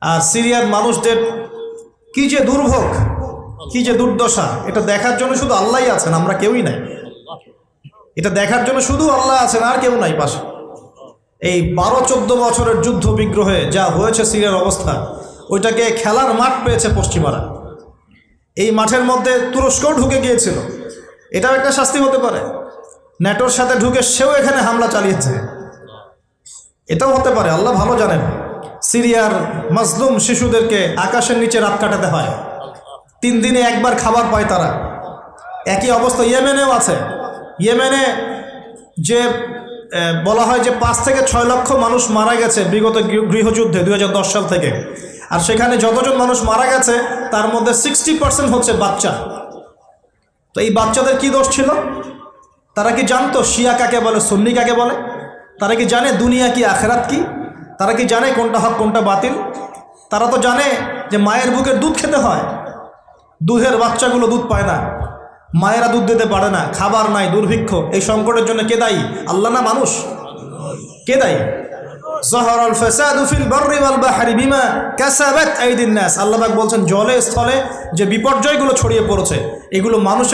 আর সিরিয়ার মানুষদের কি যে দুর্ভোগ, কি যে দুর্দশা, এটা দেখার জন্য শুধু আল্লাহই আছেন, আমরা কেউই নাই। এটা দেখার জন্য শুধু আল্লাহ আছেন, আর কেউ নাই পাশে। এই 12-14 বছরের যুদ্ধ বিগ্রহে যা হয়েছে সিরিয়ার অবস্থা, ওইটাকে খেলার মাঠ পেয়েছে পশ্চিমারা। এই মাঠের মধ্যে তুরস্কও ঢুকে গিয়েছিল, এটাও একটা শাস্তি হতে পারে। ন্যাটোর সাথে ঢুকে সেও এখানে হামলা চালিয়েছে, এটাও হতে পারে, আল্লাহ ভালো জানেন। সিরিয়ার মাজলুম শিশুদেরকে আকাশের নিচে রাত কাটাতে হয়, 3 দিনে একবার খাবার পায় তারা। একই অবস্থা ইয়েমেনেও আছে। ইয়েমেনে যে বলা হয় যে 5 থেকে 6 লক্ষ মানুষ মারা গেছে বিগত গৃহযুদ্ধে 2010 সাল থেকে, আর সেখানে যতজন মানুষ মারা গেছে তার মধ্যে 60% হচ্ছে বাচ্চা। তো এই বাচ্চাদের কি দোষ ছিল? তারা কি জানতো শিয়া কাকে বলে, সুন্নি কাকে বলে? তারা কি জানে দুনিয়া কি, আখেরাত কি? তারা কি জানে কোনটা হক কোনটা বাতিল? তারা তো জানে যে মায়ের বুকের দুধ খেতে হয়, দুধের বাচ্চাগুলো দুধ পায় না, মায়েরা দুধ দিতে পারে না, খাবার নাই, দুর্ভিক্ষ। এই সংকটের জন্য কে দায়ী? আল্লাহ না মানুষ? কে দায়ী? যাহারাল ফাসাদু ফিল বাররি ওয়াল বাহরি বিমা কাসাবাত আইদিন নাস। আল্লাহ পাক বলছেন জলে স্থলে যে বিপর্যয়গুলো ছড়িয়ে পড়েছে এগুলো মানুষের